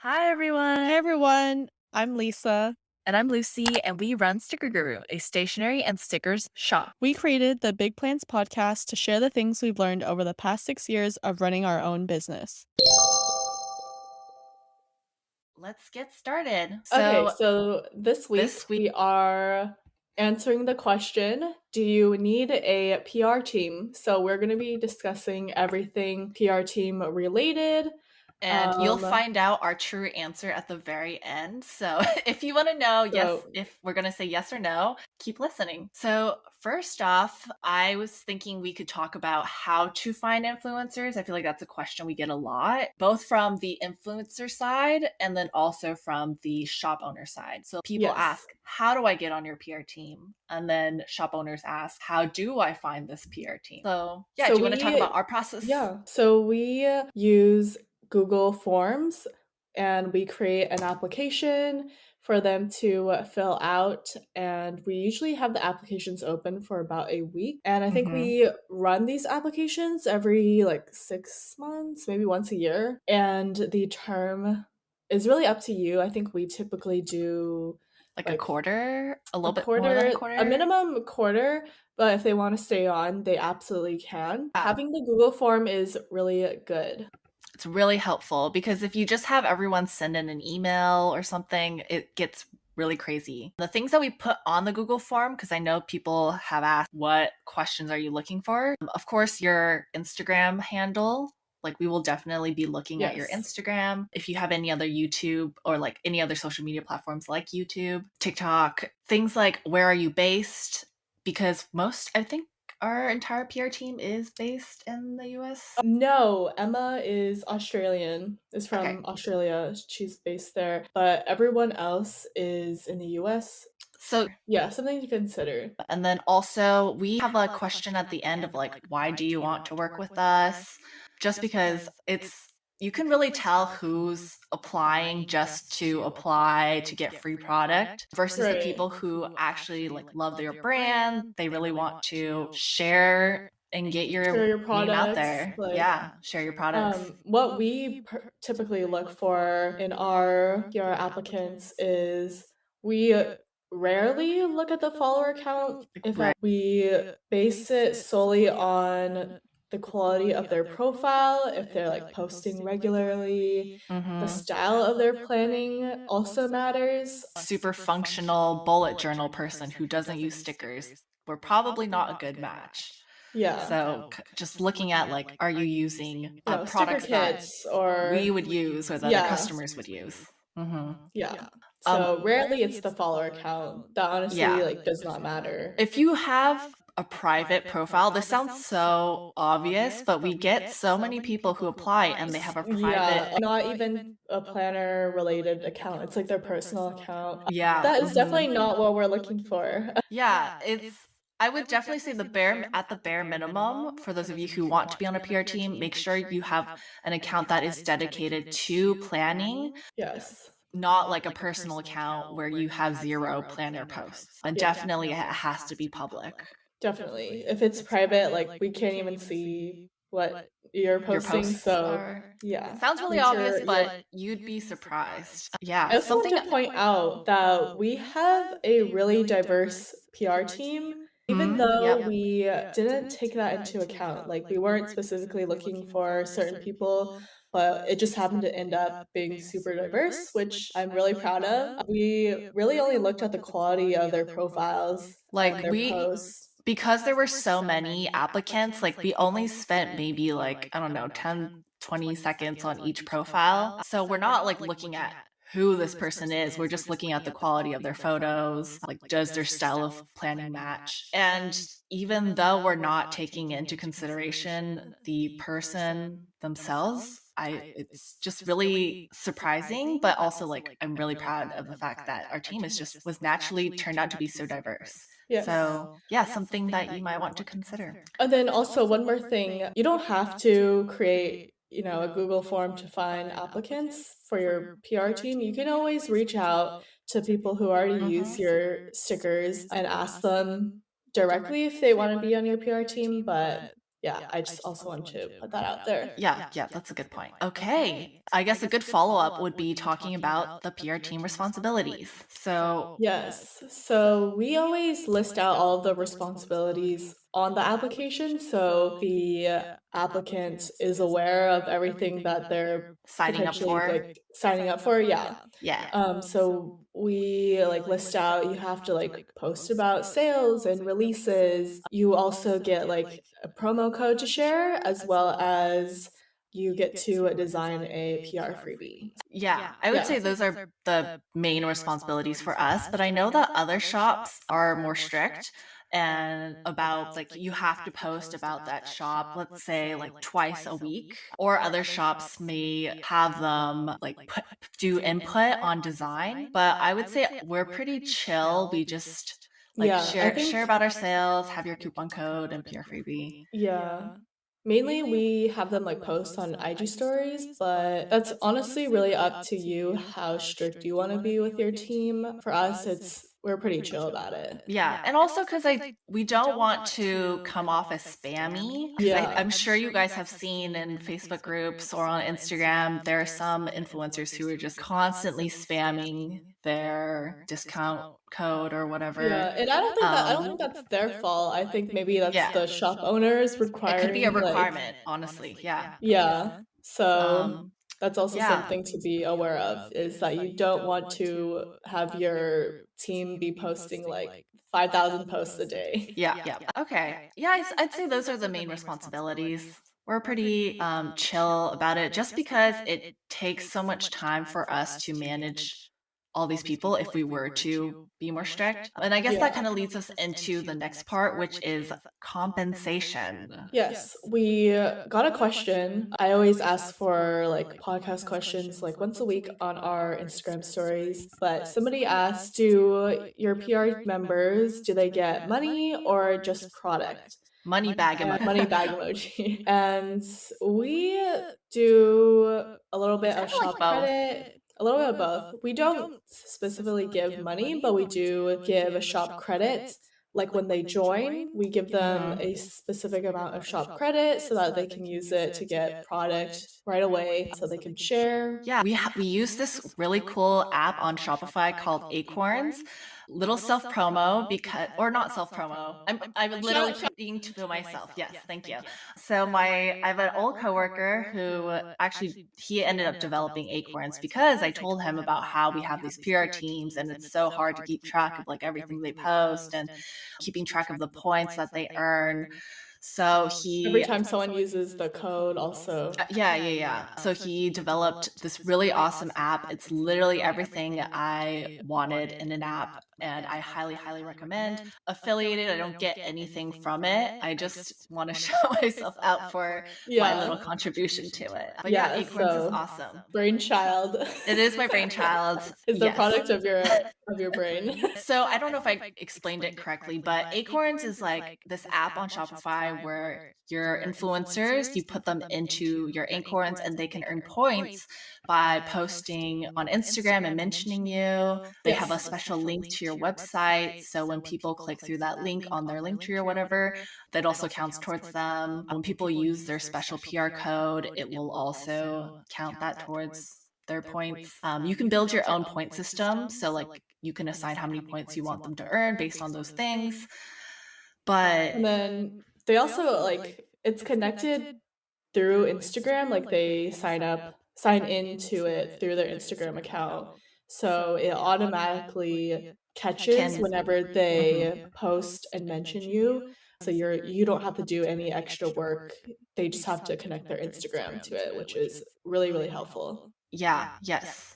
Hi, Hi everyone. everyone, I'm Lisa. And I'm Lucy, and we run Sticker Guru, a stationery and stickers shop. We created the Big Plans podcast to share the things we've learned over the past 6 years of running our own business. Let's get started. So this week this week, we are answering the question, do you need a PR team? So we're going to be discussing everything PR team related. and you'll find out our true answer at the very end. So if you want to know, So if we're going to say yes or no, keep listening. So, first off, I was thinking we could talk about how to find influencers. I feel like that's a question we get a lot, both from the influencer side and then also from the shop owner side. So, people yes. ask, how do I get on your PR team? And then shop owners ask, how do I find this PR team? So, yeah, do you want to talk about our process? Yeah. So we use Google Forms and we create an application for them to fill out. And we usually have the applications open for about a week. And I think we run these applications every like 6 months, maybe once a year. And the term is really up to you. I think we typically do like a quarter, a little bit more quarter, than a quarter, a minimum quarter. But if they want to stay on, they absolutely can. Yeah. Having the Google form is really good. It's really helpful because if you just have everyone send in an email or something, it gets really crazy. The things that we put on the Google form, because I know people have asked, what questions are you looking for? Of course, your Instagram handle. Like, we will definitely be looking at your Yes. Instagram. If you have any other YouTube or like any other social media platforms like YouTube, TikTok, things like where are you based? Because I think our entire PR team is based in the US. No, Emma is Australian, is from Okay. Australia. She's based there. But everyone else is in the US. So, Yeah, something to consider. and then also we have a question at the end of like, why do you want to work with us? Just because you can really tell who's applying just to apply to get free product versus the Right. people who actually like love their brand. They really want to share and get Share your your name out products. there. Like, Yeah, share your products. what we typically look for in our PR applicants is we rarely look at the follower count. If Right. we base it solely on the quality of their profile, if they're like posting regularly, the style of their planning also matters. Super functional bullet journal person who doesn't use stickers, we're probably not a good match. Yeah. So just looking at like, are you using Sticker products that kits or we would use or that our customers would use? Yeah. So rarely it's the follower count. That honestly Yeah. like does not matter. If you have a private profile, this sounds so obvious, but we get so many people who apply and they have a private. Not even a planner related account. It's like their personal account. Yeah. That is definitely not what we're looking for. Yeah, I would definitely say at the bare minimum, for those of you who want to be on a PR team, make sure you have an account that is dedicated to planning, Yes. not like a personal account where you have zero planner posts. And definitely it has to be public. Definitely. If it's private, like we can't even see what you're posting. So yeah. Sounds really Make sure obvious, you're- but you'd be surprised. Yeah. I also want to point out that we have a really diverse PR team. Even though we didn't take that into account, like we weren't specifically looking for certain people, but it just happened to end up being super diverse, which I'm really proud of. We really only looked at the quality of their profiles, Like their posts. because there were so many applicants, like we only spent maybe like, I don't know, 10, 20 seconds on each profile. So we're not like looking at who this person is. We're just looking at the quality of their photos. Like, does their style of planning match? And even though we're not taking into consideration the person themselves, it's just really surprising, but also like I'm really proud of the fact that our team was naturally turned out to be so diverse. Yes. So yeah, something that you might want to consider. And then also one more thing, you don't have to create, a Google form to find applicants for your PR team. You can always reach out to people who already use your stickers and ask them directly if they want to be on your PR team, but yeah, I just also want to put that out there. Yeah, yeah, that's a good point. Okay. I guess a good follow-up would be talking about the PR team responsibilities. So, Yes. So we always list out all of the responsibilities on the application so the applicant is aware of everything that they're signing up potentially for? like signing up for. Yeah. Yeah. So we like list out you have to like post about sales and releases. You also get like a promo code to share as well as you get to design a PR freebie. Yeah, I would Yeah. say those are the main responsibilities for us, but I know that other shops are more strict and about like you have to post about that shop, let's say like twice a week, or other shops may have them like do input on design, but I would say we're pretty chill. We just like Yeah, I share think about our sales, have your coupon code and PR freebie. yeah. Mainly, we have them, like, post on IG stories, but that's honestly really up to you how strict you wanna be with your team. For us, it's we're pretty chill about it. Yeah, and also because we don't want to come off as spammy. Because Yeah. I'm sure you guys have seen in Facebook groups or on Instagram, there are some influencers who are just constantly spamming their discount code or Yeah, whatever. and I don't think that's their fault. I think maybe that's Yeah, the shop owners it could be a requiring, like requirement, honestly. Yeah. yeah. So, Um, that's also yeah. something to be aware of, is that you don't want to have your team be posting, like, 5,000 posts a day. Yeah, yeah. Okay. Yeah, I'd say those are the main responsibilities. We're pretty chill about it just because it takes so much time for us to manage all these people if we were to be more strict. And I guess that Yeah. kind of leads us into the next part, which is compensation. Yes, we got a question. I always ask for like podcast questions like once a week on our Instagram stories, but somebody asked, do your PR members do they get money or just product? Money bag And emoji. money bag emoji. And we do a little It's bit kind of of like shop both. credit, a little bit of both. We don't specifically give money, but we do give a shop credit. Like when they join, we give them Mhm. a specific amount of shop credit so that they can use it to get product right away so they can share. Yeah, we use this really cool app on Shopify called Acorns. Little self promo because or not self promo. I'm literally speaking to myself. Yes, thank you. So I have an old coworker who actually he ended up developing Acorns because I told him about how we have these PR teams and it's so hard to keep track of like everything they post and keeping track of the points that they earn. So Every he time someone uses the code also. yeah, yeah, yeah. So he developed this really awesome app. It's literally everything I wanted in an app, and I highly, highly recommend. Affiliated, I don't get anything from it. I just want to show myself out for my little Yeah. contribution to it. But yeah, Yeah, Acorns is so awesome. brainchild It is my brainchild. is the Yes. product of your brain. So I don't know if I explained it correctly, but Acorns is like this app on Shopify where your influencers, you put them into your Acorns and they can earn points by posting on Instagram and mentioning you. They have a Yes. special link to your website. So when people click through that link on their link tree or whatever, that also counts towards them. When people use their special PR code, it will also count that towards their points. You can build your own point system. So, like, you can assign how many points you want them to earn based on those things. But And then they also like it's connected through Instagram, like they sign into it through their Instagram account. So it automatically catches can whenever mhm. they post and mention you. So you don't have to do any extra work. They just have to connect their Instagram to it, which is really, really helpful. Yeah, yes.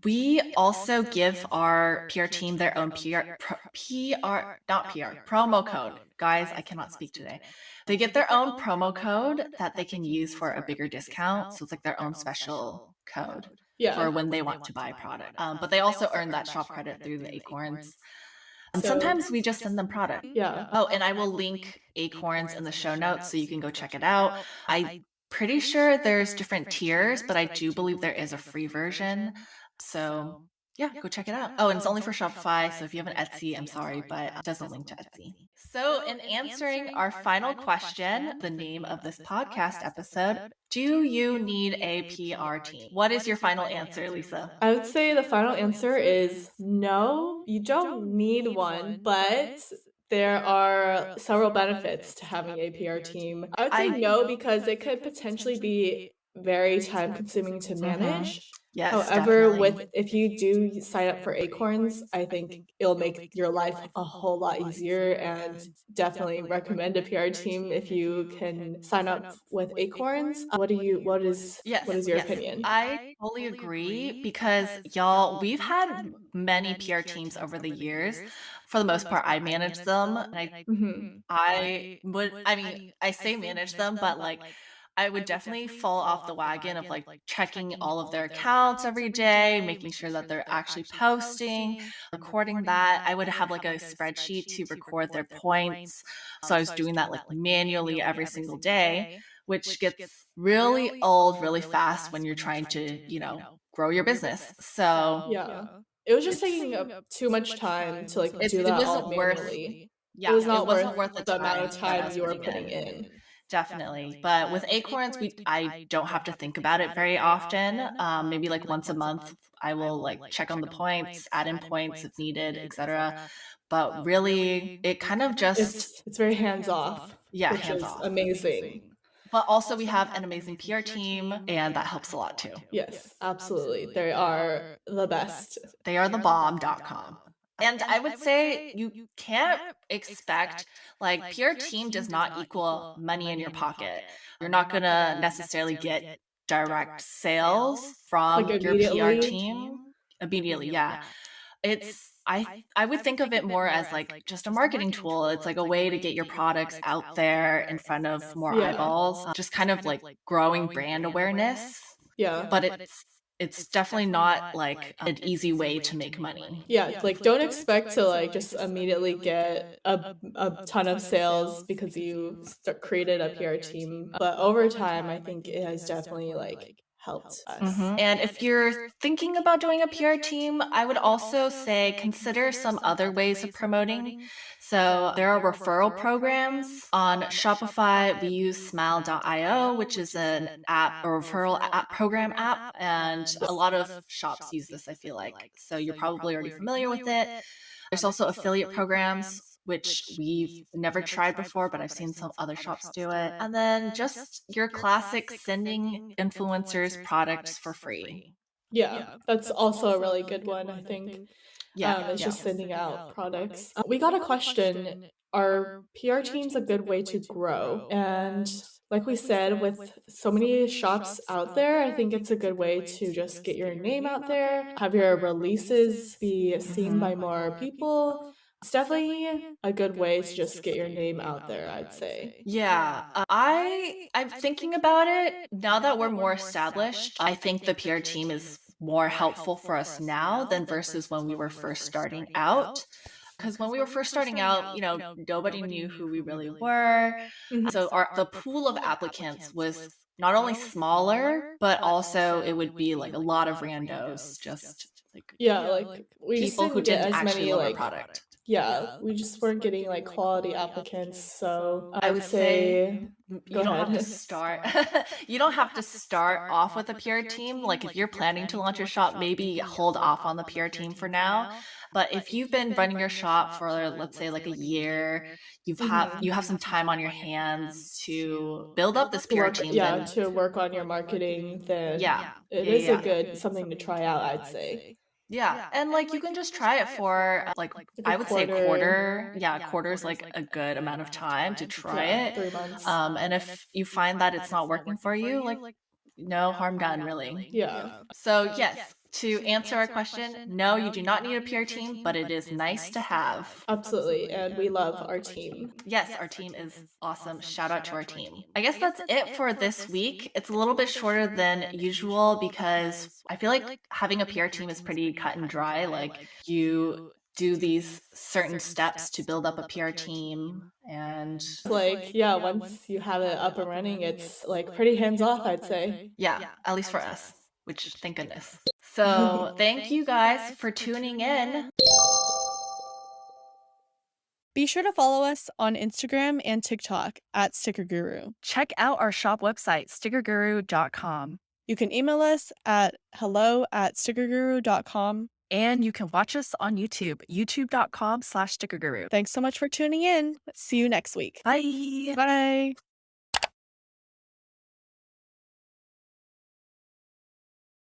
We also give our PR team their own not PR, promo code. Guys, I cannot speak today. They get their own promo code that they can use for a bigger discount. So it's like their own special code for Yeah. when they want to buy a product. But they also earn that shop credit through the Acorns. And So sometimes we just send them product. yeah. Oh, and I will link Acorns in the show notes so you can go check it out. I'm pretty sure there's different tiers, but I do believe there is a free version. So Yeah, go check it out. Oh, and it's only for Shopify, so if you have an Etsy, I'm sorry, but it doesn't link to Etsy. So, in answering our final question, the name of this podcast episode, do you need a PR team? What is your final answer, Lisa? I would say the final answer is no, you don't need one, but there are several benefits to having a PR team. I would say I no because it could potentially be very time consuming to Mhm. manage. Yes, However, definitely. with if you do sign up for Acorns, I think it'll make your life a whole lot easier, and definitely recommend a PR team if you can sign up with Acorns. Yes, what is your yes. opinion? I totally agree because y'all, we've had many PR teams over the years. For the most part, I manage them, and Mhm. I mean, I say manage them, but like I would definitely fall off the wagon of like checking all of their accounts every day, making sure that they're actually posting, recording that. I would have like a spreadsheet to record their points. So I was doing that like manually every single day, which gets really old really fast when you're trying to, grow your business. So Yeah. It was just it's taking up too much time to, like, do it that all wasn't worth manually. It yeah, was it not worth wasn't worth the the amount time of that I time was you were putting putting in. in. Definitely. But with Acorns, I don't have to think about it very often. Maybe like once a month, I will like check on the points, add in points if needed, etc. But really, it kind of just It's very hands off, yeah, which hands is off. amazing. But also we have an amazing PR team, and that helps a lot too. Yes, absolutely. They are the best. They are the bomb.com. And I would say you can't expect, like, PR team does not equal money in your pocket. You're not going to necessarily get direct sales Like, from your PR immediately? team immediately. Yeah. I would think of it more as like just a marketing tool. It's like a way to get your products out there in front of more Yeah. eyeballs, just kind of like growing brand awareness. Yeah. But it's definitely not like an easy way to make money. Yeah, like, don't expect to, like, just immediately get a ton of sales because you created a PR team, but over time, I think it has definitely, like, helped us. And if you're thinking about doing a PR team, I would also say consider some other ways of promoting. So there are referral programs on Shopify. We use smile.io, which is an app, a referral app program app. And a lot of shops use this, I feel like. So you're probably already familiar with it. There's also affiliate programs, which we've never tried before, but I've seen some other shops do it. And then just your classic sending influencers products for free. Yeah, that's also a really good one, I think. Yeah, It's yeah. just sending out products. We got a question, are PR teams a good way to grow? And like we said, with so many shops out there, I think it's a good way to just get your name out there, have your releases be seen by more people. It's definitely a good way to just get your name out there, I'd say. Yeah, I'm thinking about it now that we're more established. I think the PR team is more helpful for us now than versus when we were first starting out. Because when we were first starting out, nobody knew who we really were. Mhm. So the pool of applicants was not only smaller, but also it would be like a lot of randos, just like Yeah, like, we just people who didn't get didn't as actually many, love our like, product. yeah, we just weren't getting, like, quality applicants, so I I'd would say say you go don't have to ahead. start you don't have to start off with a PR team. Like if you're planning to launch your shop, maybe hold off on the PR team for now. But if you've been running your shop for let's say like a year, Mhm. you have some time on your hands to build up this To PR work team, yeah, then to work on your marketing, then yeah. it Yeah, is a yeah. good something to try out, I'd say. Yeah. And like you can just try it for like Like a I would say a quarter. quarter. Yeah, a quarter is like a good amount of time to try Yeah, it. 3 months. And if you find that it's not working for you, like no harm done, really. Yeah, So, yes, to answer our question, no, you do not need a PR team, but it is nice to have. absolutely, and we love our team. Yes, our team is awesome. Shout out to our team. I guess that's it for this week. It's a little bit shorter than usual because I feel like having a PR team is pretty cut and dry. Like, you do these certain steps to build up a PR team, and Like, yeah, once you have it up and running, it's, like, pretty hands off, I'd say. yeah, at least for us, which thank goodness. So thank you guys for tuning in. Be sure to follow us on Instagram and TikTok at Sticker Guru. Check out our shop website, stickerguru.com. You can email us at hello@stickerguru.com. And you can watch us on YouTube, youtube.com/stickerguru. Thanks so much for tuning in. See you next week. Bye. Bye.